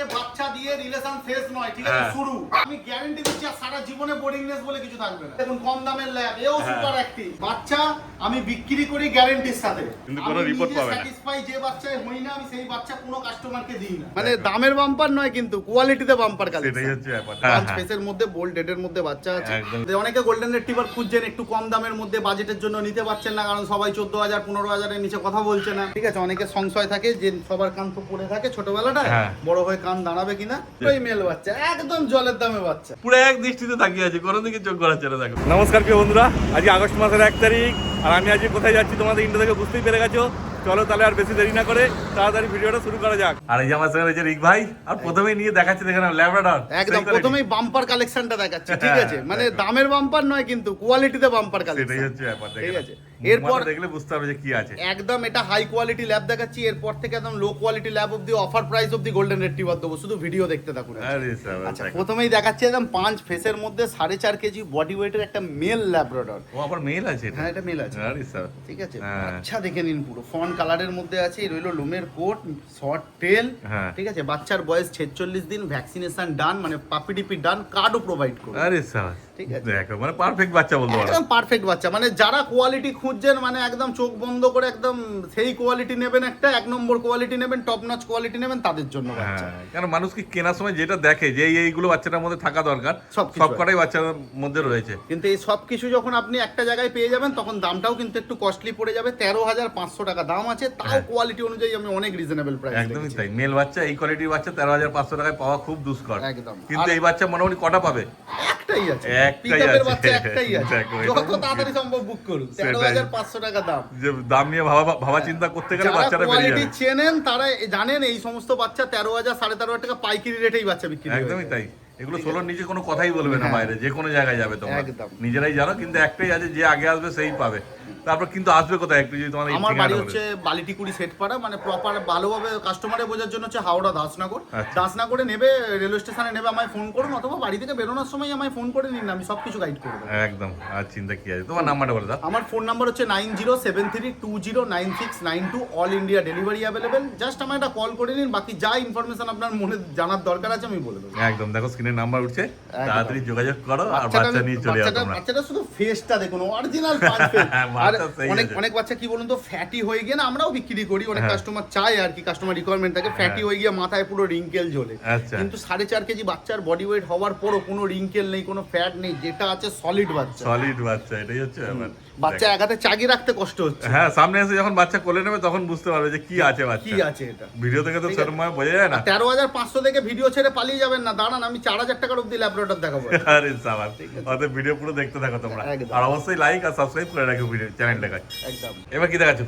দিয়ে বাচ্চা দিয়ে রিলেশন শেষ নয়, ঠিক আছে, শুরু। আমি গ্যারান্টি দিচ্ছি সারা জীবনে বোরিংনেস বলে কিছু থাকবে না। দেখুন কম দামের ল্যাব, এও সুপার অ্যাক্টিভ বাচ্চা আমি বিক্রি করি গ্যারান্টির সাথে, কিন্তু কোনো রিপোর্ট পাবে না। স্যাটিসফাই যে বাচ্চায় হই না আমি সেই বাচ্চা কোনো কাস্টমারকে দিই না। মানে দামের বাম্পার নয় কিন্তু কোয়ালিটিতে বাম্পার কালেকশন। সেটাই হচ্ছে ব্যাপার। পাঁচ ফেসের মধ্যে বোল্ড ডেটের মধ্যে বাচ্চা আছে। অনেকে গোল্ডেন রিট্রিভার খুঁজছেন একটু কম দামের মধ্যে, বাজেটের জন্য নিতে পারছেন না, কারণ সবাই 14,000 15,000 এর নিচে কথা বলছে না, ঠিক আছে। অনেকে সংশয় থাকে যে সবার কান তো পড়ে থাকে ছোটবেলাটায়, বড় হয়ে কান দাঁড়াবে কিনা। ওই মেল বাচ্চা একদম জলের দামে বাচ্চা, পুরো এক দৃষ্টিতে তাকিয়ে আছে, কোনো দিকে চোখ গড়াচ্ছে না। দেখো, নমস্কার প্রিয় বন্ধুরা, আজকে আগস্ট মাসের 1 তারিখ, আর আমি আজকে কোথায় যাচ্ছি তোমাদের ইন্টো থেকে বুঝতেই পেরে গেছো। চলো তাহলে আর বেশি দেরি না করে তাড়াতাড়ি ভিডিওটা শুরু করা যাক। আর এই যে আমার সঙ্গে রয়েছে রিক ভাই, আর প্রথমেই নিয়ে দেখাচ্ছি, দেখেন ল্যাব্রাডর একদম প্রথমেই বাম্পার কালেকশনটা দেখাচ্ছি, ঠিক আছে। মানে দামের বাম্পার নয় কিন্তু কোয়ালিটিতে বাম্পার কালেকশন, সেটাই হচ্ছে ব্যাপার, ঠিক আছে। এরপর দেখলে বুঝতে হবে যে কি আছে। একদম এটা হাই কোয়ালিটি ল্যাব দেখাচ্ছি, এরপর থেকে একদম লো কোয়ালিটি ল্যাব অবধি অফার প্রাইস অবধি গোল্ডেন রিট্রিভার দেবো, শুধু ভিডিও দেখতে থাকুন। আচ্ছা, প্রথমেই দেখাচ্ছি একদম 5 ফেসের মধ্যে 4.5 কেজি বডি ওয়েটের একটা মেল ল্যাব্রাডর। ও আবার মেল আছে? হ্যাঁ, এটা মেল আছে, আরে স্যার, ঠিক আছে। আচ্ছা দেখে নিন, পুরো ফন কালারের মধ্যে আছে, রইলো লোমের কোট, শর্ট টেল, ঠিক আছে। বাচ্চার বয়স 46 দিন, ভ্যাকসিনেশন ডান, মানে পাপি ডিপি ডান, কার্ডও প্রোভাইড করবে। আরে স্যার, ঠিক আছে, দেখো মানে পারফেক্ট বাচ্চা বলতে পারো, একদম পারফেক্ট বাচ্চা। মানে যারা কোয়ালিটি খুঁজছেন, মানে একদম চোখ বন্ধ করে একদম সেই কোয়ালিটি নেবেন, একটা 1 নম্বর কোয়ালিটি নেবেন, টপ নচ কোয়ালিটি নেবেন, তাদের জন্য বাচ্চা। কারণ মানুষ কি কেনার সময় যেটা দেখে যে এইগুলো বাচ্চাটার মধ্যে থাকা দরকার, সবকটাই বাচ্চার মধ্যে রয়েছে, কিন্তু এই সব কিছু যখন আপনি একটা জায়গায় পেয়ে যাবেন, তখন দামটাও কিন্তু একটু কস্টলি পড়ে যাবে। 13,500 টাকা দাম আছে, তাও কোয়ালিটি অনুযায়ী আমি অনেক রিজনেবল প্রাইস। একদমই তাই। মেল বাচ্চা এই কোয়ালিটির বাচ্চা 13,500 টাকায় পাওয়া খুব দুষ্কর, একদম। কিন্তু এই বাচ্চা মোটামুটি কটা পাবে? একটাই আছে, একটাই আছে, বাচ্চা একটাই আছে, যত তাড়াতাড়ি সম্ভব বুক করুন। 13,500 টাকা দাম। যে দাম নিয়ে ভাবা চিন্তা করতে গেলে বাচ্চাটা বেরিয়ে যাবে। কোয়ালিটি চেনেন তারা জানেন এই সমস্ত বাচ্চা 13,000 13,500 টাকা পাইকারি রেটেই বাচ্চা বিক্রি হয়। একদমই তাই। এগুলো 16 নিচে কোনো কথাই বলবে না বাইরে, যে কোনো জায়গায় যাবে তোমরা নিজেরাই জানো, কিন্তু একটাই আছে, যে আগে আসবে সেই পাবে। তারপর কিন্তু আসবে কোথায় একটু যদি তোমার আমার বাড়ি হচ্ছে বালিটিকুড়ি সেটপাড়া, মানে প্রপার ভালোভাবে কাস্টমারে বোঝার জন্য হচ্ছে হাওড়া দাসনগর। দাসনগরে নেবে, রেলওয়ে স্টেশনে নেবে, আমায় ফোন করুন, অথবা বাড়ি থেকে বেরোনোর সময় আমায় ফোন করে নিন, আমি সবকিছু গাইড করে দেবো। একদম, আর চিন্তা কি আছে। তোমার নাম্বারটা বলে দাও। আমার ফোন নাম্বার হচ্ছে 9073209692, all India delivery available. Just আমায় একটা কল করে নিন, বাকি যা ইনফরমেশন আপনার মনে জানার দরকার আছে আমি বলে দেবো। একদম, দেখো স্ক্রিনে নাম্বার উঠছে, তাড়াতাড়ি যোগাযোগ করো আর বাচ্চা নিয়ে চলে আসো তোমরা। বাচ্চাটা শুধু ফেসটা দেখুন, অরিজিনাল পাঁচ ফেস। আর অনেক বাচ্চা কি বলুন তো, ফ্যাটি হয়ে গিয়ে না, আমরাও বিক্রি করি, অনেক কাস্টমার চায় আর কি, কাস্টমার রিকোয়ারমেন্ট থাকে, ফ্যাটি হয়ে গিয়ে মাথায় পুরো রিঙ্কেল ঝোলে। কিন্তু 4.5 কেজি বাচ্চার বডি ওয়েট হওয়ার পরও কোনো রিঙ্কেল নেই, কোনো ফ্যাট নেই, যেটা আছে সলিড বাচ্চা। সলিড বাচ্চা, এটাই হচ্ছে ব্যাপার। বাচ্চা এক হাতে চাগি রাখতে কষ্ট হচ্ছে। হ্যাঁ, সামনে এসে যখন বাচ্চা কোলে নেবে তখন বুঝতে পারবে যে কি আছে বাচ্চা, কি আছে এটা। ভিডিও থেকে তো সেরকম ভাবে বোঝা যায় না। 13,500 থেকে ভিডিও ছেড়ে পালিয়ে যাবেন না, দাঁড়ান আমি 4,000 টাকার অবধি ল্যাবরেটর দেখাবো। আরে সাবাস, অত ভিডিও পুরো দেখতে থাকো তোমরা, আর অবশ্যই লাইক আর সাবস্ক্রাইব করে রাখো ভিডিও চ্যানেলটাকে। একদম। এবার কি দেখাচ্ছ?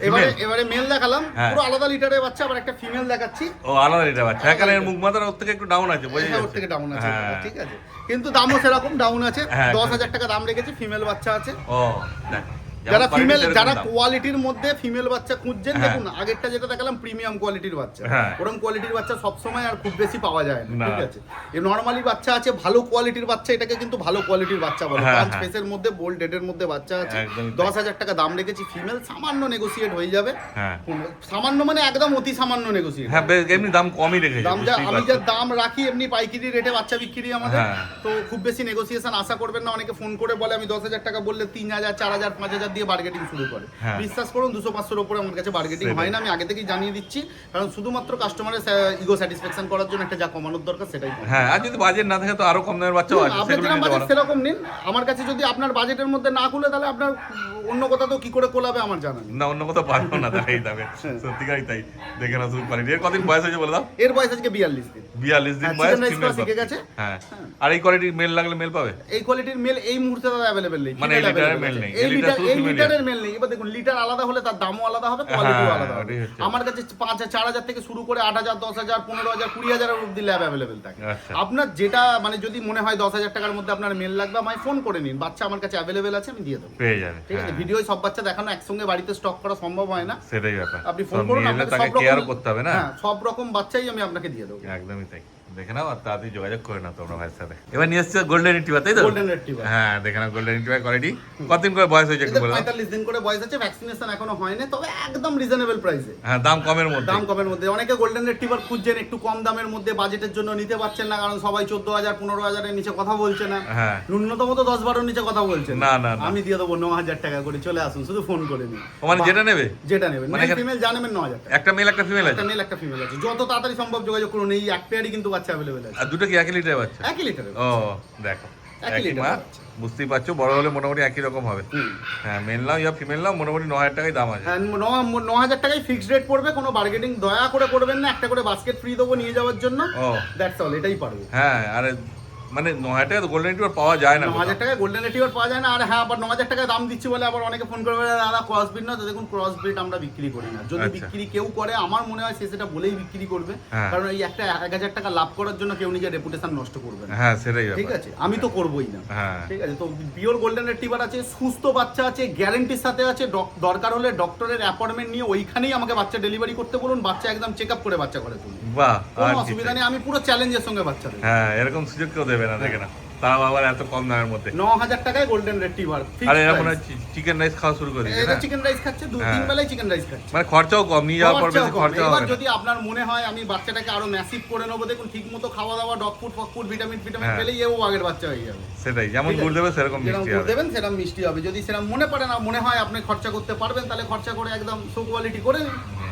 এবারে মেল দেখালাম, পুরো আলাদা লিটারের বাচ্চা, আবার একটা ফিমেল দেখাচ্ছি। ও আলাদা লিটার বাচ্চা, এখানে মুখ মাথার ওর থেকে একটু ডাউন আছে, বোঝা যাচ্ছে, ওর থেকে ডাউন আছে, ঠিক আছে, কিন্তু দামও সেরকম ডাউন আছে। 10,000 টাকা দাম রেখেছি, ফিমেল বাচ্চা আছে। ও দেখ, যারা কোয়ালিটির মধ্যে ফিমেল বাচ্চা খুঁজছেন, দেখুন আগেরটা যেটা দেখালাম প্রিমিয়াম কোয়ালিটির বাচ্চা, ওরকম কোয়ালিটির বাচ্চা সবসময় আর খুব বেশি পাওয়া যায় না, ঠিক আছে। এই নরমালি বাচ্চা আছে, ভালো কোয়ালিটির বাচ্চা, এটাকে কিন্তু ভালো কোয়ালিটির বাচ্চা বলে। 5 ফেসের মধ্যে বোল্ড ডেটের মধ্যে বাচ্চা আছে। 10,000 টাকা দাম রেখেছি, ফিমেল, সামান্য নেগোসিয়েট হয়ে যাবে। সামান্য মানে একদম অতি সামান্য নেগোসিয়েট। হ্যাঁ, এমনি দাম কমই রেখেছি, আমি যা দাম রাখি এমনি পাইকারি রেটে বাচ্চা বিক্রি আমাদের, তো খুব বেশি নেগোসিয়েশন আশা করবেন না। অনেকে ফোন করে বলে আমি 10,000 টাকা বললে 3,000 4,000 5,000 দিয়ে বার্গেটিং শুরু করে। বিশ্বাস করুন 200-500 উপরে আমার কাছে বার্গেটিং হয় না, আমি আগে থেকেই জানিয়ে দিচ্ছি, কারণ শুধুমাত্র কাস্টমারের ইগো স্যাটিসফ্যাকশন করার জন্য একটা যা কমানোর দরকার সেটাই। হ্যাঁ, আর যদি বাজেট না থাকে তো আরো কম দামের বাচ্চাও আছে, আপনি যেরকম বাজেট সেরকম নিন। আমার কাছে যদি আপনার বাজেটের মধ্যে না খুলে, তাহলে আপনার অন্য কোথাও তো কি করে কোলাবে আমার জানা নেই। না, অন্য কোথাও পারবো না, তাই দামে সত্যিকারই তাই। দেখে না শুধু কোয়ালিটি। এর কতদিন বয়স হয়েছে বলে দাও? এর বয়স আজকে 42 দিন। 42 দিন বয়স, শিখে গেছে। হ্যাঁ, আর এই কোয়ালিটির মেল লাগলে মেল পাবে? এই কোয়ালিটির মেল এই মুহূর্তে দাদা अवेलेबल নেই, মানে এই লিটারের মেল নেই, এই লিটারের মেল নেই। এবার দেখুন লিটার আলাদা হলে তার দামও আলাদা হবে, কোয়ালিটিও আলাদা হবে। আমার কাছে 5,000-4,000 থেকে শুরু করে 8,000 10,000 15,000 20,000 এর অবধি ল্যাব अवेलेबल থাকে। আপনার যেটা মানে যদি মনে হয় 10,000 টাকার মধ্যে আপনার মেল লাগবে, আমায় ফোন করে নিন, বাচ্চা আমার কাছে अवेलेबल আছে, আমি দিয়ে দেব, পেয়ে যাবেন, ঠিক আছে। ভিডিওয় সব বাচ্চা দেখানো একসঙ্গে বাড়িতে স্টক করা সম্ভব হয় না, সেটাই ব্যাপার। আপনি ফোন করুন, আপনাকে সব রকম করতে হবে না, হ্যাঁ, সব রকম বাচ্চাই আমি আপনাকে দিয়ে দেব। একদমই তাই। দেখে নাও আর তাড়াতাড়ি যোগাযোগ করে নাও তোমরা ভাইয়ের সাথে। এবার নিয়ে এসছে গোল্ডেন রিট্রিভার, তাই তো? গোল্ডেন রিট্রিভার, হ্যাঁ দেখে নাও গোল্ডেন রিট্রিভার কোয়ালিটি। কতদিন করে বয়স হয়েছে একটু বলে দাও। 45 দিন করে বয়স আছে, ভ্যাকসিনেশন এখনো হয়নি, তবে একদম রিজনেবল প্রাইসে। হ্যাঁ দাম কমের মধ্যে, দাম কমের মধ্যে। অনেকে গোল্ডেন রিট্রিভার খুঁজছেন একটু কম দামের মধ্যে, বাজেটের জন্য নিতে পারছেন না, কারণ সবাই 14,000 15,000 এর নিচে কথা বলছে না। হ্যাঁ ন্যূনতম তো 10-12 নিচে কথা বলছেন না না, আমি দিয়ে দেবো 9,000 টাকা করে, চলে আসুন, শুধু ফোন করে নিন। মানে যেটা নেবে, যেটা নেবেন, মানে মেল ফিমেল যা নেবেন 9,000 টাকা। একটা মেল একটা ফিমেল আছে, একটা মেল একটা ফিমেল আছে, যত তাড়াতাড়ি সম্ভব যোগাযোগ করুন। এই এক পেয়ারই কিন্তু বাচ্চা অ্যাভেলেবেল আছে। আর দুটো কি 1 লিটারের বাচ্চা? 1 লিটারের। ও দেখো, একই একই লিটারের মা, বাচ্চা। বুঝতেই পারছো, বড় হলে মোটামুটি একই রকম হবে। হ্যাঁ মেল নাও ইয়া ফিমেল নাও মোটামুটি 9,000 টাকায় দাম আছে। 9,000 টাকায় ফিক্সড রেট পড়বে, কোনো বার্গেনিং দয়া করে করবেন না। একটা করে বাস্কেট ফ্রি দেবো নিয়ে যাওয়ার জন্য, ও দ্যাটস অল, এটাই পারবো। হ্যাঁ আরে মানে 9,000 টাকা তো গোল্ডেন রিট্রিভার পাওয়া যায় না। 9,000 টাকায় গোল্ডেন রিট্রিভার পাওয়া যায় না। আর হ্যাঁ, আবার 9,000 টাকায় দাম দিচ্ছি বলে আবার অনেকে ফোন করে বলে দাদা ক্রস ব্রিড না, তো দেখুন ক্রস ব্রিড আমরা বিক্রি করি না। যদি আচ্ছা। বিক্রি কেউ করে, আমার মনে হয় সে সেটা বলেই বিক্রি করবে, হ্যাঁ। কারণ এই একটা 1,000 টাকা লাভ করার জন্য কেউ নিজের রেপুটেশন নষ্ট করবে না। হ্যাঁ সেটাই ঠিক ব্যাপার। আছে, আমি তো করবোই না। হ্যাঁ ঠিক আছে, তো পিওর গোল্ডেন রিট্রিভার আছে, সুস্থ বাচ্চা আছে, গ্যারান্টির সাথে আছে। দরকার হলে ডক্টরের অ্যাপয়েন্টমেন্ট নিয়ে ওইখানেই আমাকে বাচ্চা ডেলিভারি করতে বলুন, বাচ্চা একদম চেক আপ করে বাচ্চা করে তুলুন, বাহ, কোনো আর কি অসুবিধা চাই? নেই। আমি পুরো চ্যালেঞ্জের সঙ্গে বাচ্চা দেবো। হ্যাঁ এরকম সুযোগ কেউ দেবে না, দেখে না, তাও আবার এত কম দামের মধ্যে। 9,000 টাকায় গোল্ডেন রিট্রিভার। আরে এরা মনে হয় চিকেন রাইস খাওয়া শুরু করে দিয়েছে এটা না? চিকেন রাইস খাচ্ছে, 2-3 হ্যাঁ। বেলায় চিকেন রাইস খাচ্ছে। মানে খরচাও কম, নিয়ে যাওয়ার পর বেশি খরচাও কম। খরচা এবার হবে না। যদি আপনার মনে হয় আমি বাচ্চাটাকে আরো ম্যাসিভ করে নেবো, দেখুন ঠিক মতো খাওয়া দাওয়া, ডগ ফুড ফক ফুড ভিটামিন হ্যাঁ। পেলেই এও আগের বাচ্চা হয়ে যাবে। সেটাই, যেমন ঠিক আছে? গুড় দেবে সেরকম যেরকম মিষ্টি গুড় হবে। দেবেন সেরকম মিষ্টি হবে। যদি সেরকম মনে হয় আপনি খরচা করতে পারবেন, তাহলে খরচা করে একদম শো কোয়ালিটি করে নিন। হুম।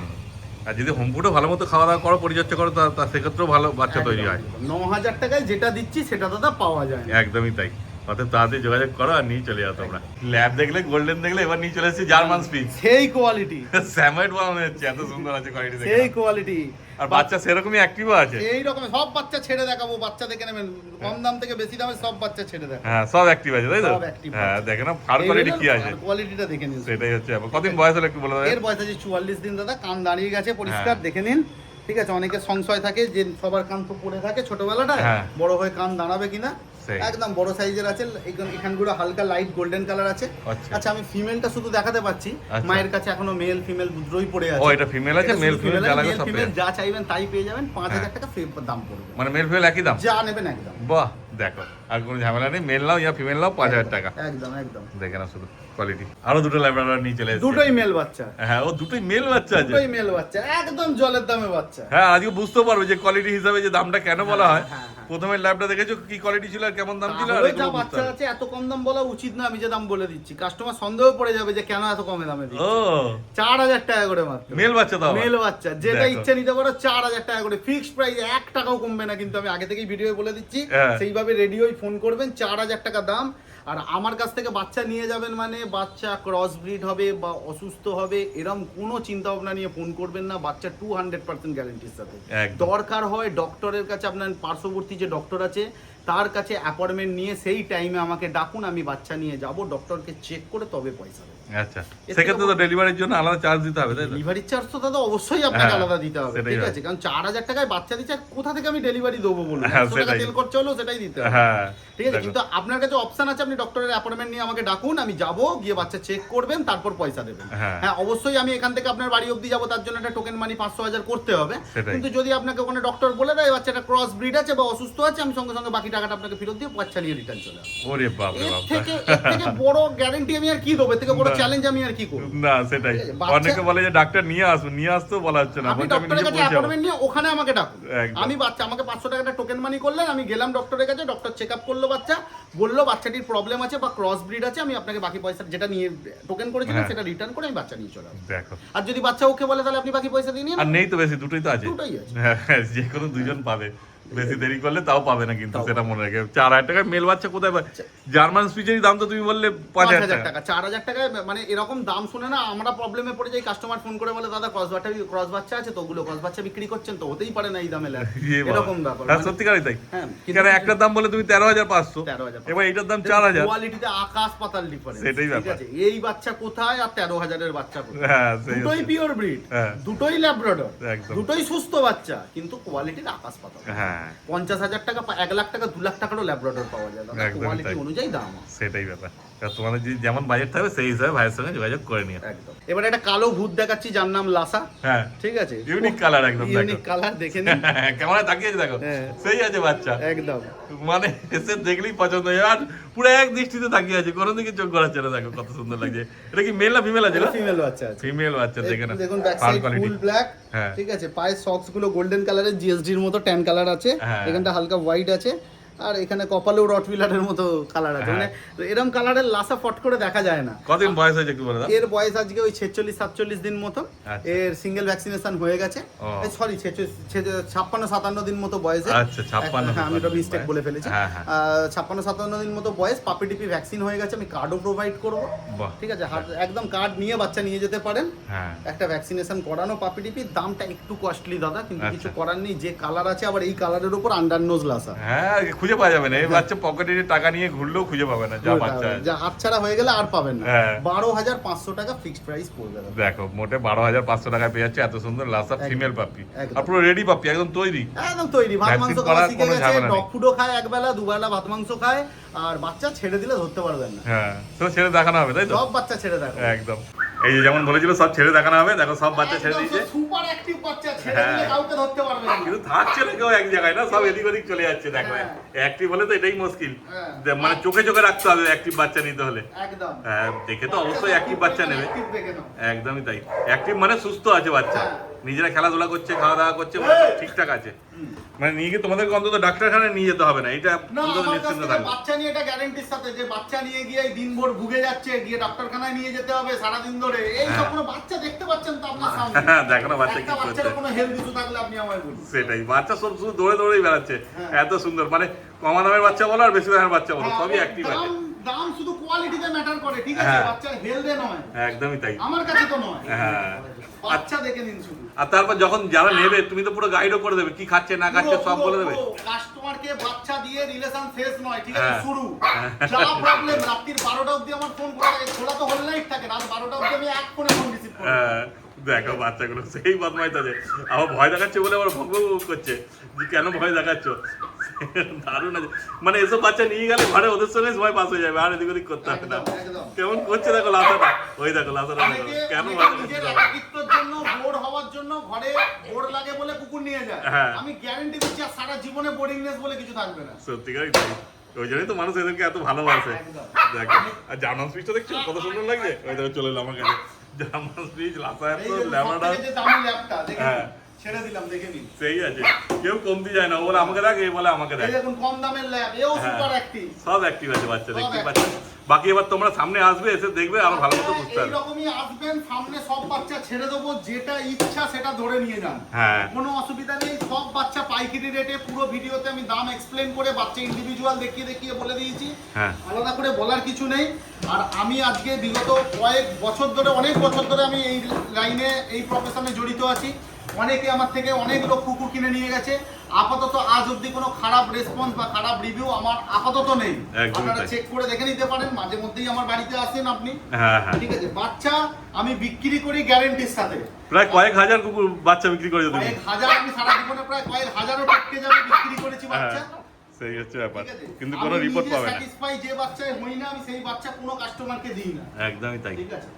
আর যদি হোম ফুডও ভালো মতো খাওয়া দাওয়া করো, পরিচর্যা করো, তা সেক্ষেত্রেও ভালো বাচ্চা তৈরি হয়। 9,000 টাকায় যেটা দিচ্ছি সেটা দাদা পাওয়া যায় না। একদমই তাই। অতএব তাড়াতাড়ি যোগাযোগ করো আর নিয়ে চলে যাও তোমরা। ল্যাব দেখলে, গোল্ডেন দেখলে, এবার নিয়ে চলে এসেছি জার্মান স্পিচ। সেই কোয়ালিটি, স্যাময়েড বানানো হচ্ছে, এত সুন্দর আছে কোয়ালিটি দেখে। সেই কোয়ালিটি। আর বাচ্চা সেরকমই অ্যাক্টিভও আছে। এই রকম সব বাচ্চা ছেড়ে দেখাবো, বাচ্চা দেখে নেবেন, কম দাম থেকে বেশি দামে সব বাচ্চা ছেড়ে দেখাবো। হ্যাঁ সব অ্যাক্টিভ আছে, তাই তো? সব active হ্যাঁ দেখে না ফার কোয়ালিটি কি আছে, কোয়ালিটিটা দেখে নিন। সেটাই হচ্ছে ব্যাপার। কতদিন বয়স হলো একটু বলে দাও। এর বয়স আছে 44 দিন দাদা, কান দাঁড়িয়ে গেছে পরিষ্কার, হ্যাঁ। দেখে নিন। ঠিক আছে, অনেকে সংশয় থাকে যে সবার কান তো পড়ে থাকে ছোটবেলাটায়, হ্যাঁ। বড় হয়ে কান দাঁড়াবে কিনা। সেই। একদম বড় সাইজের আছে, এখানগুলো হালকা লাইট গোল্ডেন কালার আছে। আচ্ছা। আচ্ছা, আমি ফিমেলটা শুধু দেখাতে পাচ্ছি, আচ্ছা। মায়ের কাছে এখনো মেল ফিমেল দুটোই পড়ে আছে। ও এটা ফিমেল আছে, মেল ফিমেল যা লাগে সব পেয়ে ফিমেল যা চাইবেন তাই পেয়ে যাবেন। 5,000 হ্যাঁ। টাকা দাম পড়বে, মানে মেল ফিমেল একই দাম। যা নেবেন একদম। বাহ দেখো, আর কোনো ঝামেলা নেই, মেল নাও ইয়া ফিমেল নাও 5,000 টাকা। একদম একদম। দেখে না শুধু কোয়ালিটি। আরো দুটো ল্যাবরাডর নিয়ে চলে এসেছে। দুটোই মেল বাচ্চা। হ্যাঁ ও দুটোই মেল বাচ্চা আছে। দুটোই মেল বাচ্চা, একদম জলের দামে বাচ্চা। হ্যাঁ আজকে বুঝতে পারবে যে কোয়ালিটি হিসাবে যে দামটা কেন বলা হয়। হ্যাঁ, হ্যাঁ। প্রথমে ল্যাবটা দেখেছো কি কোয়ালিটি ছিল আর কেমন দাম ছিল, আর তাহলে এগুলো যা বুঝতে বাচ্চা হবে। আছে এত কম দাম বলা উচিত না, আমি যে দাম বলে দিচ্ছি। কাস্টমার সন্দেহ পড়ে যাবে যে কেন এত কমে দামে দিচ্ছি। ও 4,000 টাকা করে মাত্র। মেল বাচ্চা দাও। মেল বাচ্চা যেটা দেখো। ইচ্ছে নিতে পারো, 4,000 টাকা করে ফিক্সড প্রাইস, 1 টাকাও কমবে না। কিন্তু আমি আগে থেকেই ভিডিও বলে দিচ্ছি, হ্যাঁ। সেইভাবে রেডি হয়ে ফোন করবেন। 4,000 টাকা দাম। আর আমার কাছ থেকে বাচ্চা নিয়ে যাবেন মানে বাচ্চা ক্রস ব্রিড হবে বা অসুস্থ হবে এরকম কোনো চিন্তা ভাবনা নিয়ে ফোন করবেন না। বাচ্চা 200% গ্যারান্টির সাথে। একদম। দরকার হয় ডক্টরের কাছে, আপনার পার্শ্ববর্তী যে ডক্টর আছে তার কাছে অ্যাপয়েন্টমেন্ট নিয়ে সেই টাইমে আমাকে ডাকুন, আমি বাচ্চা নিয়ে যাব, ডক্টরকে চেক করে তবে পয়সা দেবো। আচ্ছা সেক্ষেত্রে তো ডেলিভারির জন্য আলাদা চার্জ দিতে হবে, তাই তো? ডেলিভারি চার্জ তো দাদা অবশ্যই আপনাকে হ্যাঁ, আলাদা দিতে হবে। সেটাই ঠিক হয়। আছে, কারণ 4,000 টাকায় বাচ্চা দিচ্ছে, আর কোথা থেকে আমি ডেলিভারি দেবো বলুন? হ্যাঁ, 100 টাকা সেটাই। তেল খরচা হলো সেটাই দিতে হবে। হ্যাঁ ঠিক আছে, দেখো। কিন্তু আপনার কাছে অপশন আছে, আপনি ডক্টরের অ্যাপয়েন্টমেন্ট নিয়ে আমাকে ডাকুন, আমি যাব, গিয়ে বাচ্চা চেক করবেন, তারপর পয়সা দেবেন। হ্যাঁ। হ্যাঁ অবশ্যই আমি এখান থেকে আপনার বাড়ি অবধি যাব, তার জন্য একটা টোকেন মানি 500,000 করতে হবে। সেটাই। কিন্তু যদি আপনাকে ওখানে ডক্টর বলে দেয় বাচ্চাটা ক্রস ব্রিড আছে বা অসুস্থ আছে, আমি সঙ্গে সঙ্গে বাকি টাকাটা আপনাকে ফেরত দিয়ে বাচ্চা নিয়ে রিটার্ন চলে আসবো। ওরে বাপ রে এর বাপ। থেকে বড় গ্যারান্টি আমি আর কি দেবো? এর থেকে বড় না। চ্যালেঞ্জ আমি আর কি করবো? না সেটাই, ঠিক আছে, বাচ্চা- অনেকে বলে যে ডাক্তার নিয়ে আসুন, নিয়ে আসতেও বলা হচ্ছে না, আপনি বলছে আমি ডক্টরের নিজে কাছে পৌঁছাবো। অ্যাপয়েন্টমেন্ট নিয়ে ওখানে আমাকে ডাকুন। একদম। আমি বাচ্চা, আমাকে 500 টাকা একটা টোকেন মানি করলেন, আমি গেলাম ডক্টরের কাছে, ডক্টর চেক আপ করলো বাচ্চা, বললো বাচ্চাটির প্রবলেম আছে বা ক্রস ব্রিড আছে, আমি আপনাকে বাকি পয়সা যেটা নিয়ে টোকেন করেছিলাম হ্যাঁ। সেটা রিটার্ন করে আমি বাচ্চা নিয়ে চলে আসবো। দেখো, আর যদি বাচ্চা ওকে বলে তাহলে আপনি বাকি পয়সা দিয়ে নিন। আর নেই তো বেশি, দুটোই তো আছে। দুটোই আছে। হ্যাঁ, যে কোনো দুজন পাবে, বেশি দেরি করলে তাও পাবে না, কিন্তু তাও সেটা মনে রাখে। 4,000 টাকায় মেল বাচ্চা কোথায় পাবে? জার্মান স্পিচেরই দাম তো তুমি বললে 5,000 টাকা। 4,000 টাকায় মানে এরকম দাম শুনে না আমরা প্রবলেমে পড়ে যাই। কাস্টমার ফোন করে বলে দাদা ক্রস বাচ্চা আছে তো, ওগুলো ক্রস বাচ্চা বিক্রি করছেন তো, হতেই পারে না এই দামে ল্যাব। ইয়ে বাবা। এরকম ব্যাপার। হ্যাঁ মানে- সত্যিকারই তাই। হ্যাঁ, কেন একটার দাম বলে তুমি 13,500, 13,500 এবার এইটার দাম 4,000। কোয়ালিটিতে আকাশ পাতাল ডিফারেন্স। সেটাই ঠিক ব্যাপার। আছে, এই বাচ্চা কোথায় আর 13,000 এর বাচ্চা কোথায়? হ্যাঁ সেই দুটোই হচ্ছে। পিওর ব্রিড, হ্যাঁ। দুটোই ল্যাব্রাডর, একদম। দুটোই সুস্থ বাচ্চা, কিন্তু কোয়ালিটির আকাশ পাতাল। হ্যাঁ হ্যাঁ 50,000 টাকা 1 লাখ টাকা 2 লাখ টাকারও ল্যাব্রাডর পাওয়া যায়, একদমই কোয়ালিটি তাই। অনুযায়ী দাম। সেটাই ব্যাপার, তোমাদের যেমন বাজেট থাকবে সেই হিসাবে ভাইয়ের সঙ্গে যোগাযোগ করে নিও। একদম। এবার একটা কালো ভূত দেখাচ্ছি যার নাম লাসা। হ্যাঁ ঠিক আছে, ইউনিক কালার, একদম ইউনিক কালার, দেখে নিন ক্যামেরা তাকিয়ে দেখো, সেই আছে বাচ্চা, একদম মানে এসে দেখলেই পছন্দ হয়ে আর পুরো এক দৃষ্টিতে তাকিয়ে আছে, কোনো দিকে চোখ গড়াচ্ছে না। দেখো কত সুন্দর লাগছে। এটা কি মেল না ফিমেল আছে? ফিমেল বাচ্চা আছে, ফিমেল বাচ্চা। দেখে না, দেখুন ব্যাক সাইড ফুল ব্ল্যাক। হ্যাঁ ঠিক আছে, পায়ের সক্স গুলো গোল্ডেন কালারের, জিএসডি এর মতো ট্যান কালার আছে, এখানটা হালকা হোয়াইট আছে, আর এখানে কপালেও রটউইলারের মতো কালার আছে। মানে এরকম কালারের লাসা ফট করে দেখা যায় না। কতদিন বয়স হয়েছে একটু বলে দাও? এর বয়স আজকে ওই 46-47 দিন মতো। এর সিঙ্গেল ভ্যাকসিনেশন হয়ে গেছে, সরি 56-57 দিন মতো বয়সে। আচ্ছা 56, হ্যাঁ আমি একটা মিস্টেক বলে ফেলেছি। 56-57 দিন মতো বয়স, পাপি টিপি ভ্যাকসিন হয়ে গেছে। আমি কার্ডও প্রোভাইড করব, ঠিক আছে, একদম কার্ড নিয়ে বাচ্চা নিয়ে যেতে পারেন। একটা ভ্যাকসিনেশন করানো পাপি টিপি, দামটা একটু কস্টলি দাদা, কিন্তু কিছু করার নেই, যে কালার আছে। আবার এই কালারের উপর আন্ডার নোজ লাসা, হ্যাঁ খুঁজে পাওয়া যাবে না। এই বাচ্চা পকেটে টাকা নিয়ে ঘুরলেও খুঁজে পাবে না, যা বাচ্চা যা হাতছাড়া হয়ে গেলে আর পাবেন না। 12,500 টাকা ফিক্সড প্রাইস পড়বে। দেখো মোটে 12,500 টাকায় পেয়ে যাচ্ছে এত সুন্দর লাসা ফিমেল পাপি, আর পুরো রেডি পাপি, একদম তৈরি, একদম তৈরি। ভাত মাংস খাওয়া শিখে গেছে, ডগ ফুডও খায়, একবেলা দুবেলা ভাত মাংস খায়, আর বাচ্চা ছেড়ে দিলে ধরতে পারবেন না। হ্যাঁ তো ছেড়ে দেখানো হবে, তাই তো? সব বাচ্চা ছেড়ে দেখো, একদম। এই যে যেমন বলেছিল সব ছেড়ে দেখানো হবে, দেখো সব বাচ্চা ছেড়ে দিয়েছে। সুপার অ্যাক্টিভ বাচ্চা, ছেড়ে দিলে কাউকে ধরতে পারবে না। কিন্তু থাকছে না কেউ এক জায়গায়, না সব এদিক ওদিক চলে যাচ্ছে। দেখো অ্যাক্টিভ হলে তো এটাই মুশকিল, মানে চোখে চোখে রাখতে হবে অ্যাক্টিভ বাচ্চা নিতে হলে। একদম দেখে তো অবশ্যই অ্যাক্টিভ বাচ্চা নেবে, একদমই তাই। অ্যাক্টিভ মানে সুস্থ আছে বাচ্চা, নিজেরা খেলাধুলা করছে, খাওয়া দাওয়া করছে, ঠিকঠাক আছে। মানে নিয়ে গিয়ে তোমাদেরকে অন্তত ডাক্তারখানায় নিয়ে যেতে হবে না, এটা অন্তত নিশ্চিন্ত থাকবে। বাচ্চা নিয়ে এটা গ্যারান্টির সাথে, যে বাচ্চা নিয়ে গিয়ে দিনভর ভুগে যাচ্ছে, গিয়ে ডাক্তারখানায় নিয়ে যেতে হবে সারা দিন ধরে, এই সব কোনো বাচ্চা দেখতে পাচ্ছেন তো আপনার সামনে? দেখো না বাচ্চা কি করছে, কোনো হেলথ ইস্যু থাকলে আপনি আমায় বলুন। সেটাই, বাচ্চা সব শুধু দৌড়ে দৌড়েই বেড়াচ্ছে, এত সুন্দর। মানে কমা দামের বাচ্চা বলো আর বেশি দামের বাচ্চা বলো, সবই অ্যাক্টিভ আছে। দাম শুধু কোয়ালিটিতে ম্যাটার করে, ঠিক আছে, বাচ্চার হেলথে নয়। একদমই তাই, আমার কাছে তো নয়। হ্যাঁ বাচ্চা দেখে নিন শুধু। আর তারপর যখন যারা নেবে তুমি তো পুরো গাইডও করে দেবে, কি খাচ্ছে না খাচ্ছে সব বলে দেবে। কাস্টমারকে বাচ্চা দিয়ে রিলেশন শেষ নয়, ঠিক আছে, শুরু। যা প্রবলেম রাত্রির 12টা অবধি আমার ফোন করা থাকে, খোলা তো হল নাইট থাকে, রাত 12টা অবধি আমি এক ফোনে ফোন রিসিভ করি। দেখো বাচ্চাগুলো সেই বদমাইশ আছে, আবার ভয় দেখাচ্ছে বলে আবার ভগভগ করছে যে কেন ভয় দেখাচ্ছ। দারুণ আছে, মানে এসব বাচ্চা নিয়ে গেলে ঘরে ওদের সঙ্গে সময় পাস হয়ে যাবে, আর এদিক ওদিক করতে হবে না। কেমন করছে দেখো লাসাটা, ওই দেখো লাসাটা কেন নিজের একাকিত্বের জন্য, বোর হওয়ার জন্য, ঘরে বোর লাগে বলে কুকুর নিয়ে যায়। আমি গ্যারান্টি দিচ্ছি আর সারা জীবনে বোরিংনেস বলে কিছু থাকবে না। সত্যিকারই তাই, ওই জন্যই তো মানুষ এদেরকে এত ভালোবাসে। দেখো আর জার্মান স্পিচটা দেখছো কত সুন্দর লাগছে, ওই দেখো চলে এলো আমার কাছে জার্মান স্পিচ, লাসা এত ল্যাবরাডর, হ্যাঁ ছেড়ে দিলাম, দেখে নিন। সেই আছে, কেউ কমতি যায় না, ও বলে আমাকে দেখ, এই বলে আমাকে দেখ। এই দেখুন কম দামের ল্যাব, এও সুপার অ্যাক্টিভ, সব অ্যাক্টিভ আছে বাচ্চা, দেখতে পাচ্ছেন। বাকি এবার তোমরা সামনে আসবে, এসে দেখবে আরো ভালো মতো বুঝতে পারবে। এইরকমই আসবেন, সামনে সব বাচ্চা ছেড়ে দেবো, যেটা ইচ্ছা সেটা ধরে নিয়ে যান, কোনো অসুবিধা নেই। সব বাচ্চা পাইকারি রেটে, পুরো ভিডিওতে আমি দাম এক্সপ্লেন করে বাচ্চা ইন্ডিভিজুয়াল দেখিয়ে দেখিয়ে বলে দিয়েছি, আলাদা করে বলার কিছু নেই। আর আমি আজকে বিগত কয়েক বছর ধরে, অনেক বছর ধরে আমি এই লাইনে, এই প্রফেশনে জড়িত আছি। অনেকে আমার থেকে অনেক লোক কুকুর কিনে নিয়ে গেছে, আপাতত আজ অব্দি কোনো খারাপ রেসপন্স বা খারাপ রিভিউ আমার আপাতত নেই। আপনারা চেক করে দেখে নিতে পারেন, মাঝে মধ্যেই আমার বাড়িতে আসেন আপনি, ঠিক আছে। বাচ্চা আমি বিক্রি করি গ্যারান্টির সাথে, প্রায় কয়েক হাজার কুকুর বাচ্চা বিক্রি করে দিতে, কয়েক হাজার, আমি সারা জীবনে প্রায় কয়েক হাজারও টপকে যাবে বিক্রি করেছি বাচ্চা। সেই হচ্ছে ব্যাপার, কিন্তু কোনো রিপোর্ট পাবে না। স্যাটিসফাই যে বাচ্চায় হই না, আমি সেই বাচ্চা কোনো কাস্টমারকে দিই না। একদমই তাই, ঠিক আছে।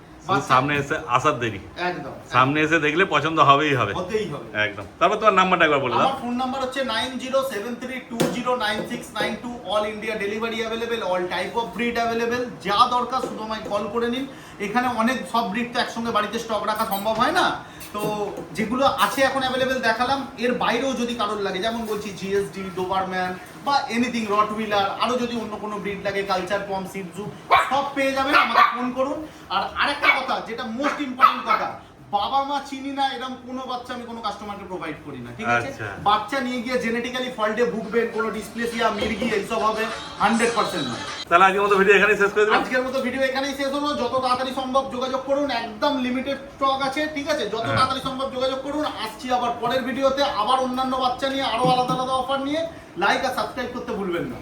সামনে এসে আসার দেরি, একদম সামনে এসে দেখলে পছন্দ হবেই হবে, হতেই হবে একদম। তারপর তোমার নাম্বারটা একবার বলে দাও। আমার ফোন নাম্বার হচ্ছে 9073209692, all India delivery available, all type of breed available, যা দরকার শুধু আমায় কল করে নিন। এখানে অনেক সব ব্রিড তো একসঙ্গে বাড়িতে স্টক রাখা সম্ভব হয় না, তো যেগুলো আছে এখন অ্যাভেলেবেল দেখালাম। এর বাইরেও যদি কারোর লাগে, যেমন বলছি জিএসডি, ডোবারম্যান বা এনিথিং, রটউইলার, আরও যদি অন্য কোনো ব্রিড লাগে, কালচার পম, সিটজু, সব পেয়ে যাবেন, আমাকে ফোন করুন। আর আরেকটা কথা, যেটা মোস্ট ইম্পর্টেন্ট কথা, বাবা মা চিনি না এরকম কোনো বাচ্চা আমি কোনো কাস্টমারকে প্রোভাইড করি না, ঠিক আছে। বাচ্চা নিয়ে গিয়ে জেনেটিক্যালি ফল্টে ভুগবেন, কোনো ডিসপ্লেসিয়া, মির্গি এইসব হবে 100% না। তাহলে আজকের মতো ভিডিও এখানেই শেষ করে দিলাম। আজকের মতো ভিডিও এখানেই শেষ হলো। যত তাড়াতাড়ি সম্ভব যোগাযোগ করুন, একদম লিমিটেড স্টক আছে, ঠিক আছে। যত তাড়াতাড়ি সম্ভব যোগাযোগ করুন। আসছি আবার পরের ভিডিওতে, আবার অন্যান্য বাচ্চা নিয়ে, আরো আলাদা আলাদা অফার নিয়ে। লাইক আর সাবস্ক্রাইব করতে ভুলবেন না।